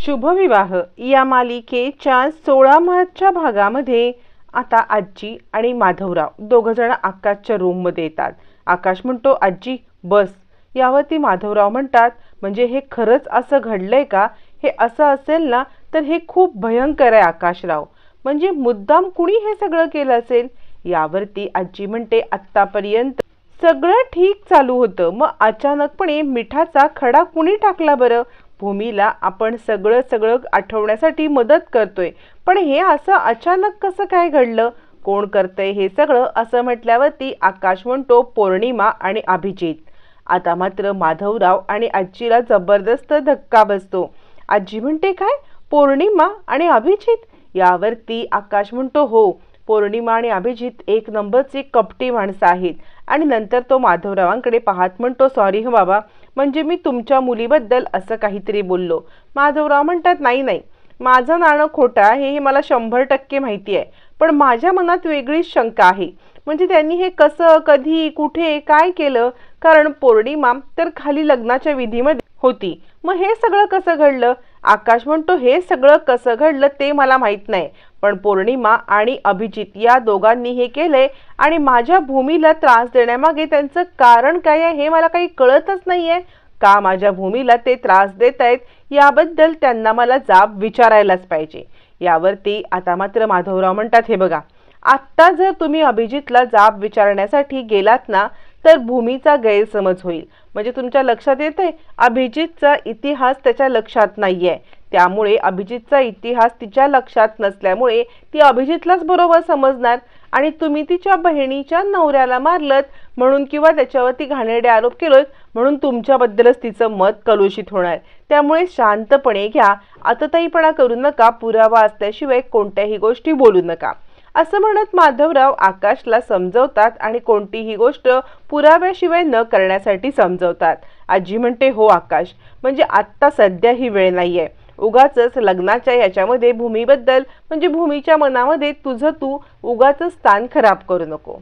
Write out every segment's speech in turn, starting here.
शुभविवाह या मालिकेच्या 16 मार्चच्या भागामध्ये आता आजी आणि माधवराव दोघ जण आकाशच्या रूम मध्ये येतात। आकाश म्हणतो आजी बस। यावरती माधवराव म्हणतात म्हणजे हे खरंच असं घडलंय का? हे असं असेल ना तर हे खूप भयंकर आहे आकाशराव, म्हणजे मुद्दाम कुणी हे सगळं केलं असेल। यावरती आजी म्हणते आत्तापर्यंत सगळं ठीक चालू होतं, मग अचानकपणे मिठाचा खडा कुणी टाकला बरं? भूमीला आपण सगळं आठवण्यासाठी मदत करतोय, पण हे असं अचानक कसं काय घडलं? कोण करतंय हे सगळं? असं म्हटल्यावरती आकाश म्हणतो पौर्णिमा आणि अभिजित। आता मात्र माधवराव आणि आजीला जबरदस्त धक्का बसतो। आजी म्हणते काय? पौर्णिमा आणि अभिजित? यावरती आकाश म्हणतो हो, पौर्णिमा आणि अभिजित एक नंबरची कपटी माणसं आहेत। आणि नंतर तो माधवरावांकडे पाहत म्हणतो सॉरी हो बाबा, म्हणजे मी तुमच्या मुलीबद्दल असं काहीतरी बोललो। माधवराव म्हणतात नाही नाही, माझं नाणं खोटं आहे हे मला 100% माहिती आहे, पण माझ्या मनात वेगळीच शंका आहे। म्हणजे त्यांनी हे कसं, कधी, कुठे, काय केलं? कारण पौर्णिमा तर खाली लग्नाच्या विधीमध्ये होती, मग हे सगळं कसं घडलं? आकाश म्हणतो हे सगळं कसं घडलं ते मला माहित नाही, पण पौर्णिमा आणि अभिजित या दोघांनी हे केलंय आणि माझ्या भूमीला त्रास देण्यामागे त्यांचं कारण काय आहे हे मला काही कळतच नाहीये। का माझ्या भूमीला ते त्रास देत आहेत याबद्दल त्यांना मला जाब विचारायलाच पाहिजे। यावरती आता मात्र माधवराव म्हणतात हे बघा, आत्ता जर तुम्ही अभिजितला जाब विचारण्यासाठी गेलात ना तर भूमीचा गैरसमज होईल। म्हणजे तुमच्या लक्षात येते अभिजितचा इतिहास त्याच्या लक्षात नाहीये, त्यामुळे अभिजितचा इतिहास तिच्या लक्षात नसल्यामुळे ती अभिजितलाच बरोबर समजणार आणि तुम्ही तिच्या बहिणीच्या नवऱ्याला मारलत म्हणून किंवा त्याच्यावरती घाणेरडे आरोप केलेत म्हणून तुमच्याबद्दलच तिचं मत कलुषित होणार। त्यामुळे शांतपणे घ्या, आतताईपणा करू नका, पुरावा असल्याशिवाय कोणत्याही गोष्टी बोलू नका। असं म्हणत माधवराव आकाशला समजवतात आणि कोणतीही गोष्ट पुराव्याशिवाय न करण्यासाठी समजवतात। आजी म्हणते हो आकाश, म्हणजे आत्ता सध्या ही वेळ नाहीये, उगाचच लग्नाच्या याच्यामध्ये भूमीबद्दल म्हणजे भूमीच्या मनामध्ये तुझं तू उगाचच स्थान खराब करू नको।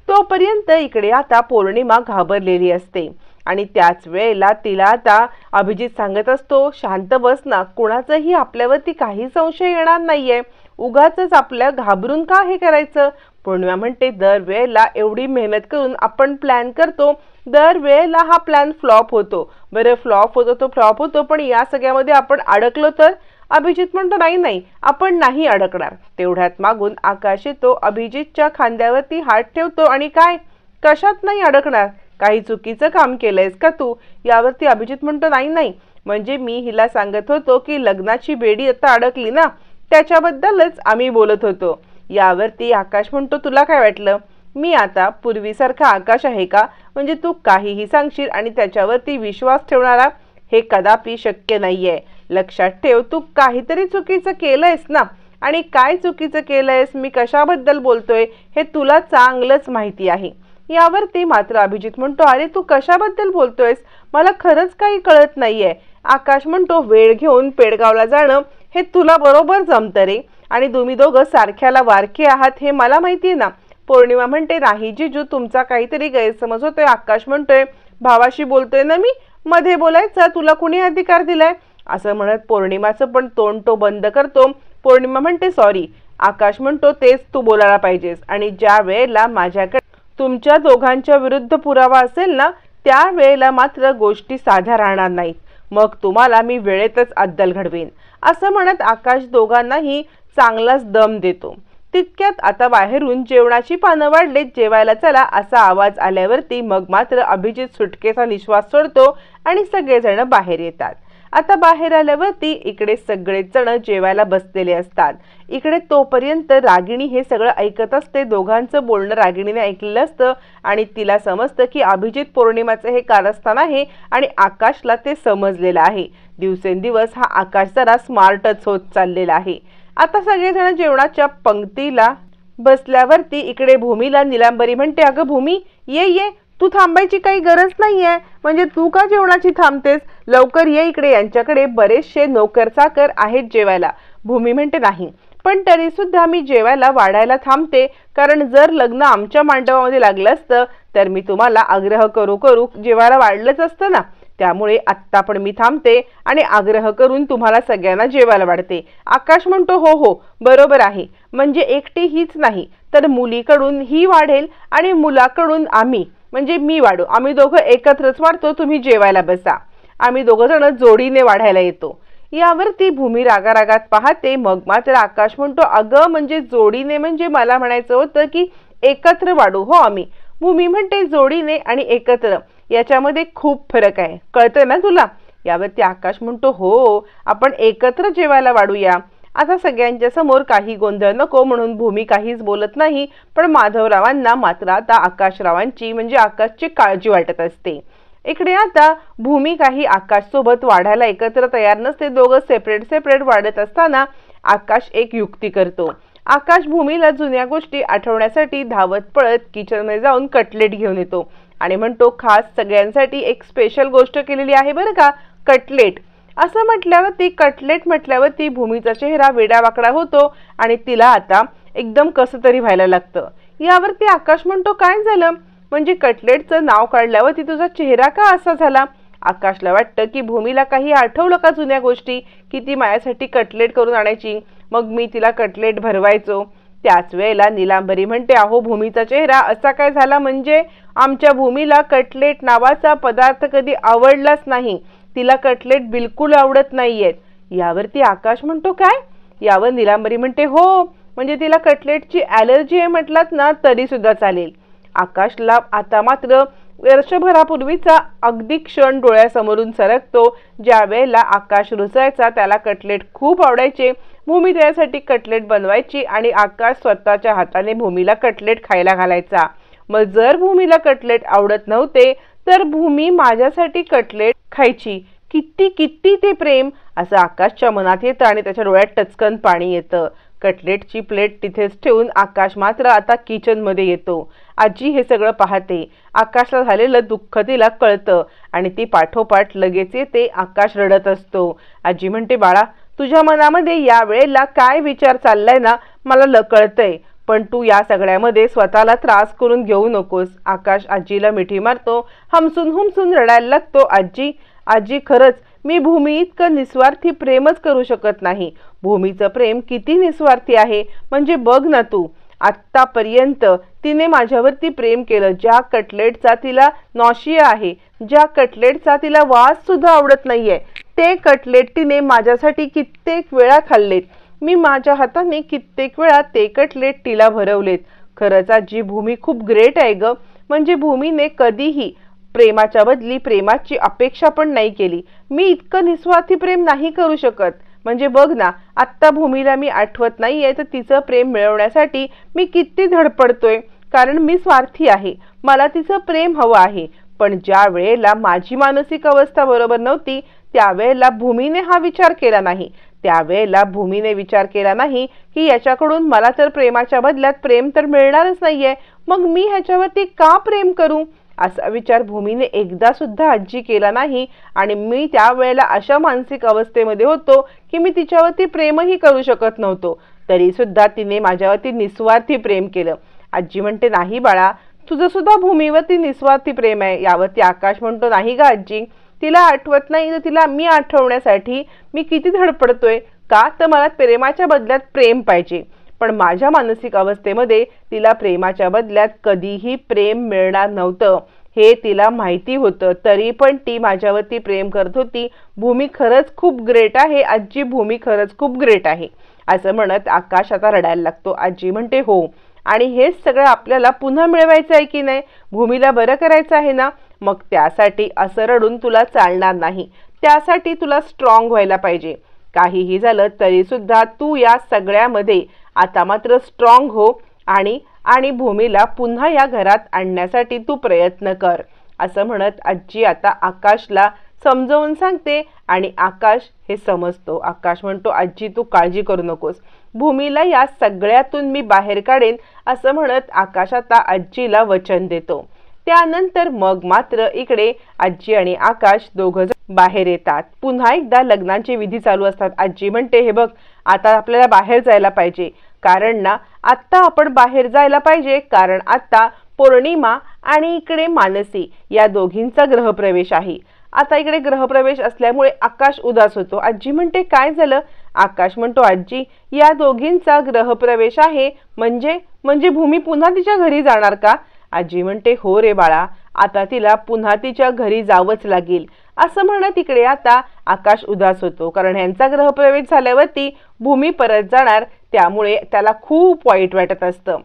तोपर्यंत इकडे आता पौर्णिमा घाबरलेली असते आणि त्याच वेळेला तिला आता अभिजित सांगत असतो शांत बस ना, कुणाचाही आपल्यावरती काही संशय येणार नाहीये, उगाचच आपल्या घाबरून का हे करायचं? पौर्णिमा म्हणते दरवेळेला एवढी मेहनत करून आपण प्लॅन करतो, दरवेळेला हा प्लॅन फ्लॉप होतो। बरं फ्लॉप होतो तो फ्लॉप होतो, पण या सगळ्यामध्ये आपण अडकलो तर? अभिजित म्हणतो नाही नाही, आपण नाही अडकणार। तेवढ्यात मागून आकाश येतो, अभिजितच्या खांद्यावरती हात ठेवतो आणि काय, कशात नाही अडकणार? काही चुकीचं काम केलंयस का तू? यावरती अभिजित म्हणतो नाही नाही, म्हणजे मी हिला सांगत होतो की लग्नाची बेडी आता अडकली ना, त्याच्याबद्दलच आम्ही बोलत होतो। यावरती आकाश म्हणतो तुला काय वाटलं मी आता पूर्वीसारखा आकाश आहे का? म्हणजे तू काहीही सांगशील आणि त्याच्यावरती विश्वास ठेवणारा? हे कदापि शक्य नाहीये। लक्षात ठेव, तू काहीतरी चुकीचं केलंयस ना, आणि काय चुकीचं केलंयस, मी कशाबद्दल बोलतोय हे तुला चांगलंच माहिती आहे। यावरती मात्र अभिजित म्हणतो अरे तू कशाबद्दल बोलतोयस, मला खरंच काही कळत नाहीये। आकाश म्हणतो वेळ घेऊन पेडगावला जाणं हे तुला बरोबर जमतं रे, आणि तुम्ही दोघं सारख्याला वारखे आहात हे मला माहितीये ना। पौर्णिमा म्हणते नाही जिजू, तुमचा काहीतरी गैरसमज होतोय। आकाश म्हणतोय भावाशी बोलतोय ना मी, मध्ये बोलायचा तुला कुणी अधिकार दिलाय? असं म्हणत पौर्णिमाचं पण तोंड तो बंद करतो। पौर्णिमा म्हणते सॉरी। आकाश म्हणतो तेच तू बोलायला पाहिजेस, आणि ज्या वेळेला माझ्याकडे तुमच्या दोघांच्या विरुद्ध पुरावा असेल ना त्या वेळेला मात्र गोष्टी साध्या राहणार नाहीत, मग तुम्हाला मी वेळेतच अद्दल घडवीन। असं म्हणत आकाश दोघांनाही चांगलाच दम देतो। तितक्यात आता बाहेरून जेवणाची पानं वाढलेत, जेवायला चला असा आवाज आल्यावरती मग मात्र अभिजित सुटकेचा निश्वास सोडतो आणि सगळेजण बाहेर येतात। आता बाहेर आल्यावरती इकडे सगळेच जण जेवायला बसलेले असतात। इकडे तोपर्यंत रागिणी हे सगळं ऐकत असते, दोघांचं बोलणं रागिणीने ऐकलेलं असतं आणि तिला समजतं की अभिजित पौर्णिमाचं हे कारस्थान आहे आणि आकाशला ते समजलेलं आहे। दिवसेंदिवस हा आकाश जरा स्मार्टच होत चाललेला आहे। आता सगळेजण जेवणाच्या पंक्तीला बसल्यावरती इकडे भूमीला निलांबरी म्हणते अगं भूमी ये ये, तू थांबायची काही गरज नाहीये, म्हणजे तू का जेवणाची थांबतेस? लवकर ये इकडे, यांच्याकडे बरेचसे नोकर चाकर आहेत जेवायला। भूमी म्हणते नाही, पण तरी सुद्धा मी जेवायला वाढायला थांबते, कारण जर लग्न आमच्या मांडवामध्ये लागलं असतं तर मी तुम्हाला आग्रह करू करू जेवायला वाढलंच असतं ना। त्यामुळे आत्ता पण मी थांबते आणि आग्रह करून तुम्हाला सगळ्यांना जेवायला वाढते. आकाश म्हणतो हो हो बरोबर आहे, म्हणजे एकटी हीच नाही तर मुलीकडून ही वाढेल आणि मुलाकडून आम्ही म्हणजे मी वाढू, आम्ही दोघं एकत्रच वाढतो, तुम्ही जेवायला बसा, आम्ही दोघं जण जोडीने वाढायला येतो. यावरती भूमी रागारागात पाहते. मग मात्र आकाश म्हणतो अगं म्हणजे जोडीने म्हणजे मला म्हणायचं होतं की एकत्र वाढू हो आम्ही. भूमी म्हणते जोडीने आणि एकत्र याच्यामध्ये खूप फरक आहे, कळतंय ना तुला? यावरती आकाश म्हणतो हो आपण एकत्र जेवायला वाढूया. आता सगळ्यांच्या समोर काही गोंधळ नको म्हणून भूमी काहीच बोलत नाही, पण माधवरावांना मात्र आता आकाशरावांची म्हणजे आकाशची काळजी वाटत असते. इकडे आता भूमी काही आकाश सोबत वाढायला एकत्र तयार नसते. दोघं सेपरेट सेपरेट वाढत असताना आकाश एक युक्ती करतो. आकाश भूमीला जुन्या गोष्टी आठवण्यासाठी धावत पळत किचनमध्ये जाऊन कटलेट घेऊन येतो आणि म्हणतो खास सगळ्यांसाठी एक स्पेशल गोष्ट केलेली आहे बरं का, कटलेट. असं म्हटल्यावर कटलेट म्हटल्यावर भूमीचा चेहरा वेडावाकडा होतो आणि तिला आता एकदम कसं तरी व्हायला लागतं. यावरती आकाश म्हणतो काय झालं, म्हणजे कटलेटचं नाव काढल्यावर तुझा चेहरा का असा झाला? आकाशला वाटतं की भूमीला काही आठवलं का जुन्या गोष्टी, की ती माझ्यासाठी कटलेट करून आणायची, मग मी तिला कटलेट भरवायचो. त्याच वेळेला नीलांबरी म्हणते अहो भूमीचा चेहरा असा काय झाला, म्हणजे आमच्या भूमीला कटलेट नावाचा पदार्थ कधी आवडलाच नाही, तिला कटलेट बिलकुल आवडत नाहीयेत. यावरती आकाश म्हणतो काय? यावर नीलांबरी म्हणते हो म्हणजे तिला कटलेटची ॲलर्जी आहे म्हटलात ना तरी सुद्धा चालेल. आकाशला आता मात्र वर्षभरापूर्वीचा अगदी क्षण डोळ्यासमोरून सरकतो, ज्या वेळेला आकाश रुसायचा, त्याला कटलेट खूप आवडायचे, भूमी त्यासाठी कटलेट बनवायची आणि आकाश स्वतःच्या हाताने भूमीला कटलेट खायला घालायचा. मग जर भूमीला कटलेट आवडत नव्हते तर भूमी माझ्यासाठी कटलेट खायची, किती किती ते प्रेम असं आकाशच्या मनात येतं आणि त्याच्या डोळ्यात टचकन पाणी येतं. कटलेटची प्लेट तिथेच ठेवून आकाश मात्र आता किचनमध्ये येतो. आजी हे सगळं पाहते. आकाशला झालेलं दुःख तिला कळतं आणि ती पाठोपाठ लगेच येते. आकाश रडत असतो. आजी म्हणते बाळा तुझ्या मनामध्ये या वेळेला काय विचार चाललाय ना मला कळतंय, पण तू या सगळ्यामध्ये स्वतःला त्रास करून घेऊ नकोस. आकाश आजीला मिठी मारतो. हमसून हुमसून रडायला लागतो. आजी आजी खरंच मी भूमी इतकं निस्वार्थी प्रेमच करू शकत नाही. भूमीचं प्रेम किती निस्वार्थी आहे, म्हणजे बघ ना तू, आत्तापर्यंत तिने माझ्यावरती प्रेम केलं. ज्या कटलेटचा तिला नॉशिया आहे, ज्या कटलेटचा तिला वास सुद्धा आवडत नाहीये, ते कटलेट तिने माझ्यासाठी कित्येक वेळा खाल्लेत. मी माझ्या हाताने कित्येक वेळा ते कटलेट तिला भरवलेत. खरंच आजी भूमी खूप ग्रेट आहे ग, म्हणजे भूमीने कधीही प्रेमाच्या बदली प्रेमाची अपेक्षा पण नाही केली. मी इतकं निस्वार्थी प्रेम नाही करू शकत. म्हणजे बघ ना आत्ता भूमीला मी आठवत नाहीये तर तिचं प्रेम मिळवण्यासाठी मी किती धडपडतोय, कारण मी स्वार्थी आहे, मला तिचं प्रेम हवं आहे. पण ज्या वेळेला माझी मानसिक अवस्था बरोबर नव्हती त्यावेळेला भूमीने हा विचार केला नाही. त्यावेळेला भूमीने विचार केला नाही की याच्याकडून मला तर प्रेमाच्या बदल्यात प्रेम तर मिळणारच नाहीये, मग मी ह्याच्यावरती का प्रेम करू, असा विचार भूमीने एकदा सुद्धा आजी केला नाही. आणि मी त्यावेळेला अशा मानसिक अवस्थेमध्ये होतो की मी तिच्यावरती प्रेमही करू शकत नव्हतो, तरी सुद्धा तिने माझ्यावरती निस्वार्थी प्रेम केलं. आजी म्हणते नाही बाळा तुझं सुद्धा भूमीवरती निस्वार्थी प्रेम आहे. यावरती आकाश म्हणतो नाही का आजी, तिला आठवत नाही तर तिला मी आठवण्यासाठी मी किती धडपडतोय, का तर मला प्रेमाच्या बदल्यात प्रेम पाहिजे. पण माझ्या मानसिक अवस्थेमध्ये तिला प्रेमाच्या बदल्यात कधीही प्रेम मिळणार नव्हतं हे तिला माहिती होतं, तरी पण ती माझ्यावरती प्रेम करत होती. भूमी खरंच खूप ग्रेट आहे आजी, भूमी खरंच खूप ग्रेट आहे असं म्हणत आकाश आता रडायला लागतो. आजी म्हणते हो आणि हेच सगळं आपल्याला पुन्हा मिळवायचं आहे की नाही, भूमीला बरं करायचं आहे ना, मग त्यासाठी असं रडून तुला चालणार नाही, त्यासाठी तुला स्ट्रॉंग व्हायला पाहिजे. काहीही झालं तरी सुद्धा तू या सगळ्यामध्ये आता मात्र स्ट्रॉंग हो आणि भूमीला पुन्हा या घरात आणण्यासाठी तू प्रयत्न कर असं म्हणत आजी आता आकाशला समजावून सांगते आणि आकाश हे समजतो. आकाश म्हणतो आजी तू काळजी करू नकोस, भूमीला या सगळ्यातून मी बाहेर काढेन असं म्हणत आकाश आता आजीला वचन देतो. त्यानंतर मग मात्र इकडे आजी आणि आकाश दोघं बाहेर येतात. पुन्हा एकदा लग्नाचे विधी चालू असतात. आजी म्हणते हे बघ आता आपल्याला बाहेर जायला पाहिजे, कारण ना आत्ता आपण बाहेर जायला पाहिजे, कारण आता पौर्णिमा आणि इकडे मानसी या दोघींचा गृहप्रवेश आहे. आता इकडे ग्रहप्रवेश असल्यामुळे आकाश उदास होतो. आजी म्हणते काय झालं? आकाश म्हणतो आजी, या दोघींचा ग्रहप्रवेश आहे, म्हणजे भूमी पुन्हा तिच्या घरी जाणार का? आजी म्हणते हो रे बाळा, आता तिला पुन्हा तिच्या घरी जावंच लागेल. असं म्हणत इकडे आता आकाश उदास होतो, कारण ह्यांचा ग्रहप्रवेश झाल्यावरती भूमी परत जाणार, त्यामुळे त्याला खूप वाईट वाटत असतं.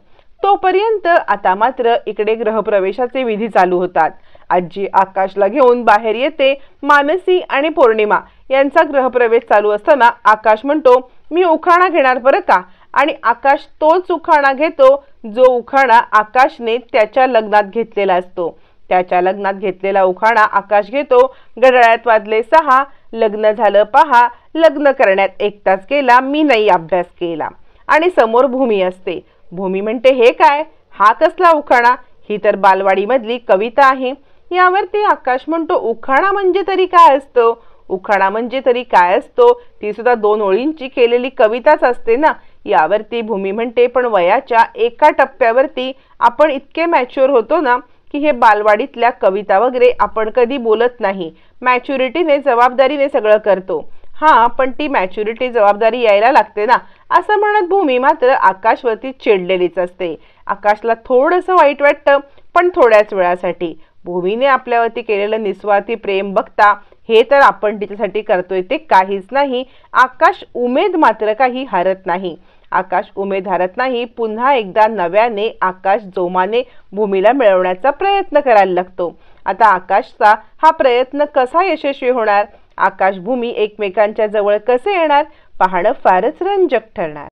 तोपर्यंत आता मात्र इकडे ग्रहप्रवेशाचे विधी चालू होतात. आजी आकाशला घेऊन बाहेर येते. मानसी आणि पौर्णिमा यांचा ग्रहप्रवेश चालू असताना आकाश म्हणतो मी उखाणा घेणार बरं का, आणि आकाश तोच उखाणा घेतो जो उखाणा आकाशने त्याच्या लग्नात घेतलेला असतो. त्याच्या लग्नात घेतलेला उखाणा आकाश घेतो. घड्याळात वाजले 6, लग्न झालं पहा, लग्न करण्यात 1 तास गेला, मी नाही अभ्यास केला. आणि समोर भूमी असते. भूमी म्हणते हे काय, हा कसला उखाणा? ही तर बालवाडी मधली कविता आहे. यावरती आकाश म्हणतो उखाणा म्हणजे तरी काय असतो? उखाणा म्हणजे तरी काय असतो? ती सुद्धा 2 ओळींची केलेली कविताच असते ना. यावरती भूमी म्हणते पण वयाच्या एका टप्प्यावरती आपण इतके मॅच्युअर होतो ना की हे बालवाडीतल्या कविता वगैरे आपण कधी बोलत नाही. मॅच्युरिटीने जबाबदारीने सगळं करतो. हा, पण ती मॅच्युरिटी जबाबदारी यायला लागते ना. असं म्हणत भूमी मात्र आकाशवरती चिडलेलीच असते. आकाशला थोडंसं वाईट वाटतं, पण थोड्याच वेळासाठी. भूमीने आपल्यावरती केलेलं निस्वार्थी प्रेम बघता हे तर आपण तिच्यासाठी करतोय ते काहीच नाही. आकाश उमेद मात्र काही हारत नाही. आकाश उमेद हारत नाही. पुन्हा एकदा नव्याने आकाश जोमाने भूमीला मिळवण्याचा प्रयत्न करायला लागतो. आता आकाशचा हा प्रयत्न कसा यशस्वी होणार? आकाश भूमी एकमेकांच्या जवळ कसे येणार? पाहणं फारच रंजक ठरणार.